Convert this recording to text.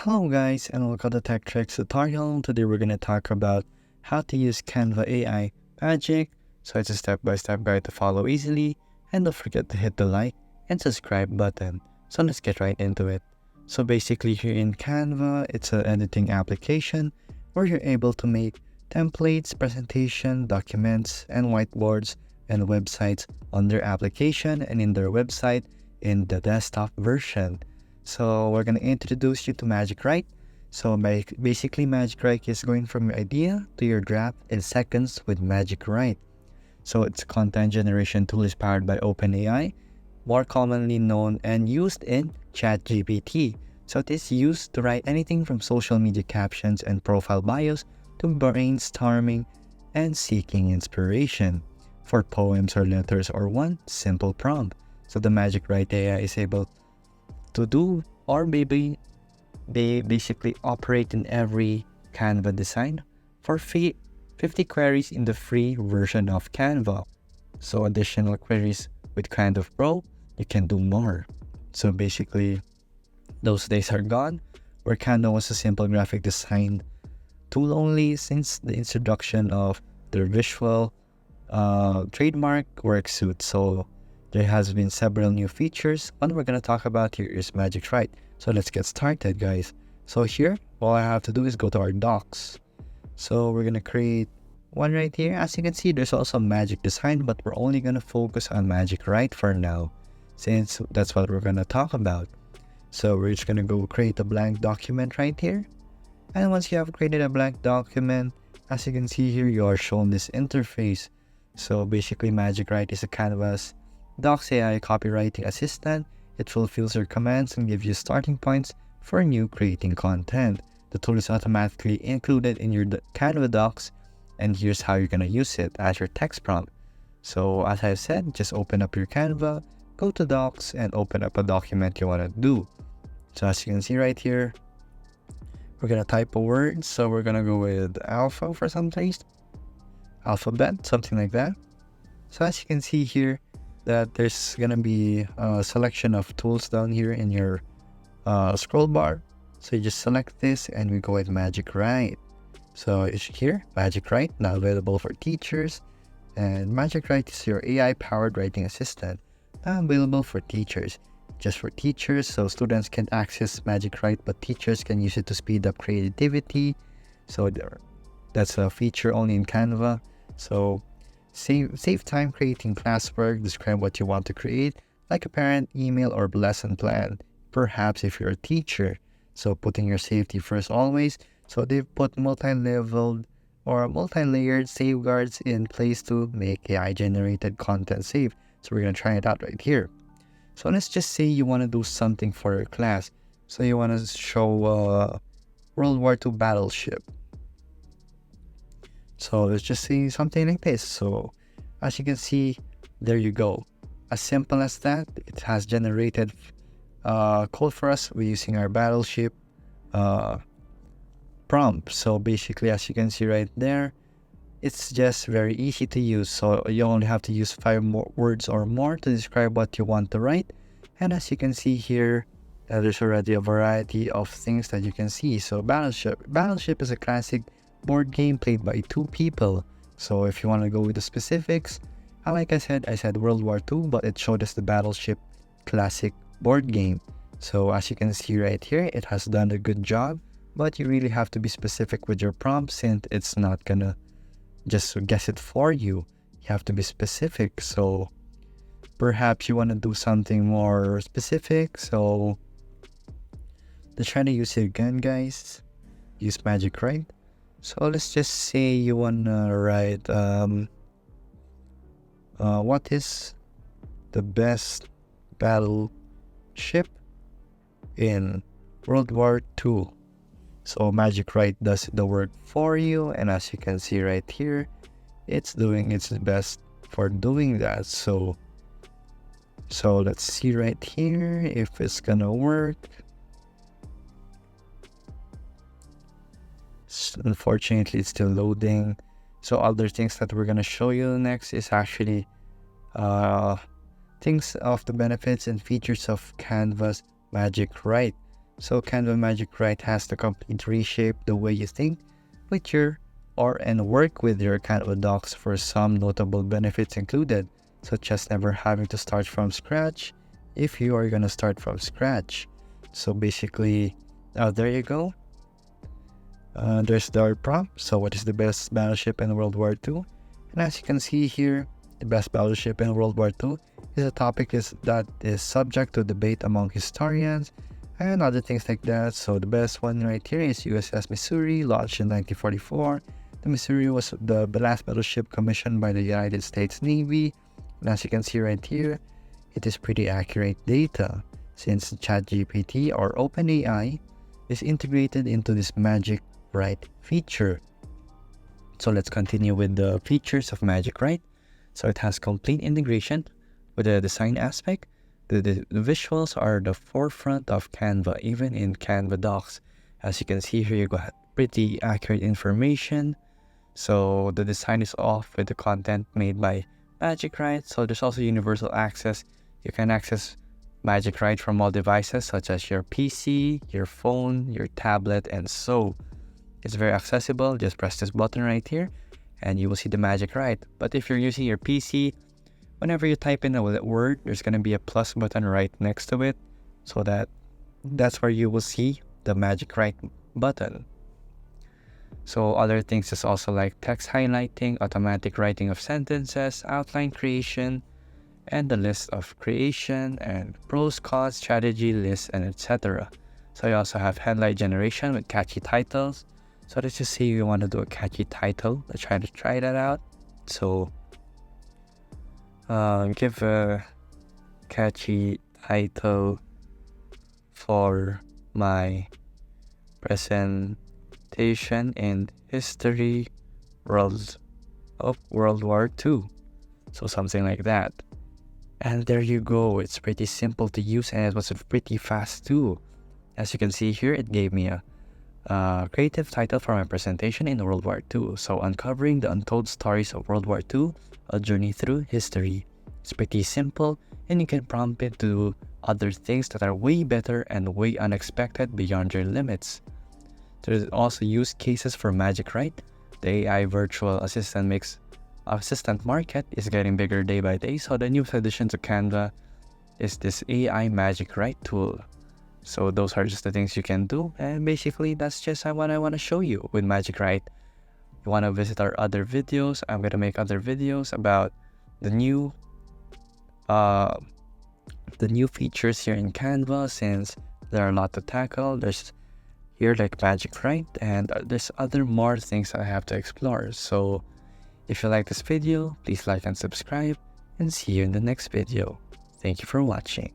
Hello guys and welcome to Tech Tricks tutorial. Today we're going to talk about how to use Canva AI Magic. So it's a step-by-step guide to follow easily, and don't forget to hit the like and subscribe button. So let's get right into it. So basically here in Canva, it's an editing application where you're able to make templates, presentation, documents, and whiteboards and websites on their application and in their website in the desktop version. So we're going to introduce you to Magic Write. So basically Magic Write is going from your idea to your draft in seconds with Magic Write. So it's a content generation tool is powered by OpenAI, more commonly known and used in ChatGPT. So it is used to write anything from social media captions and profile bios to brainstorming and seeking inspiration for poems or letters or one simple prompt. So the Magic Write AI is able to do, or maybe they basically operate in every Canva design for free 50 queries in the free version of Canva. So additional queries with Canva Pro, you can do more. So basically those days are gone where Canva was a simple graphic design tool only. Since the introduction of their visual trademark worksuit. So there has been several new features. One we're going to talk about here is Magic Write. So let's get started, guys. So here, all I have to do is go to our docs. So we're going to create one right here. As you can see, there's also Magic Design, but we're only going to focus on Magic Write for now, since that's what we're going to talk about. So we're just going to go create a blank document right here. And once you have created a blank document, as you can see here, you are shown this interface. So basically Magic Write is a Canvas Docs AI copywriting assistant. It fulfills your commands and gives you starting points for new creating content. The tool is automatically included in your Canva docs, and here's how you're going to use it as your text prompt. So as I said, just open up your Canva, go to docs, and open up a document you want to do. So as you can see right here, we're going to type a word. So we're going to go with alpha for some place, alphabet, something like that. So as you can see here, that there's gonna be a selection of tools down here in your scroll bar. So you just select this and we go with Magic Write. So it's here, Magic Write, now available for teachers. And Magic Write is your AI-powered writing assistant, now available for teachers. Just for teachers, so students can access Magic Write, but teachers can use it to speed up creativity. So that's a feature only in Canva. So save time creating classwork, describe what you want to create, like a parent email or lesson plan, perhaps if you're a teacher. So putting your safety first always. So they've put multi-leveled or multi-layered safeguards in place to make AI-generated content safe. So we're going to try it out right here. So let's just say you want to do something for your class. So you want to show World War II battleship. So let's just see something like this. So as you can see, there you go. As simple as that, it has generated code for us. We're using our battleship prompt. So basically, as you can see right there, it's just very easy to use. So you only have to use 5 more words or more to describe what you want to write. And as you can see here, there's already a variety of things that you can see. So Battleship is a classic board game played by 2 people. So if you want to go with the specifics, like I said World War II, but it showed us the Battleship classic board game. So as you can see right here, it has done a good job, but you really have to be specific with your prompt, since it's not gonna just guess it for you. You have to be specific. So perhaps you want to do something more specific. So let's try to use it again, guys. Use Magic Write. So let's just say you wanna write what is the best battleship in World War II. So Magic Write does the work for you, and as you can see right here, it's doing its best for doing that. So let's see right here if it's gonna work. Unfortunately, it's still loading. So other things that we're gonna show you next is actually things of the benefits and features of Canva's Magic Write. So Canva Magic Write has to completely reshape the way you think with your and work with your Canva docs for some notable benefits included, such as never having to start from scratch if you are gonna start from scratch. So basically, there you go. There's the prompt. So what is the best battleship in World War II? And as you can see here, the best battleship in World War II is a topic that is subject to debate among historians and other things like that. So the best one right here is USS Missouri, launched in 1944. The Missouri was the last battleship commissioned by the United States Navy. And as you can see right here, it is pretty accurate data since ChatGPT or OpenAI is integrated into this Magic Write feature. So let's continue with the features of Magic Write. So it has complete integration with the design aspect. The visuals are the forefront of Canva, even in Canva docs. As you can see here, you got pretty accurate information. So the design is off with the content made by Magic Write. So there's also universal access. You can access Magic Write from all devices such as your PC, your phone, your tablet, and so. It's very accessible. Just press this button right here and you will see the Magic Write. But if you're using your PC, whenever you type in a word, there's going to be a plus button right next to it. So that's where you will see the Magic Write button. So other things is also like text highlighting, automatic writing of sentences, outline creation, and the list of creation, and pros, cons, strategy, list, and etc. So you also have headline generation with catchy titles. So let's just say you want to do a catchy title. Let's try that out. So give a catchy title for my presentation in history of World War II. So something like that. And there you go. It's pretty simple to use and it was pretty fast too. As you can see here, it gave me a creative title for my presentation in World War II. So uncovering the untold stories of World War II, a journey through history. It's pretty simple and you can prompt it to do other things that are way better and way unexpected beyond your limits. There's also use cases for Magic Write. The AI virtual assistant market is getting bigger day by day. So the newest addition to Canva is this AI Magic Write tool. So those are just the things you can do, and basically that's just what I want to show you with Magic Write. If you want to visit our other videos, I'm gonna make other videos about the new features here in Canva, since there are a lot to tackle. There's here like Magic Write, and there's more things I have to explore. So if you like this video, please like and subscribe, and see you in the next video. Thank you for watching.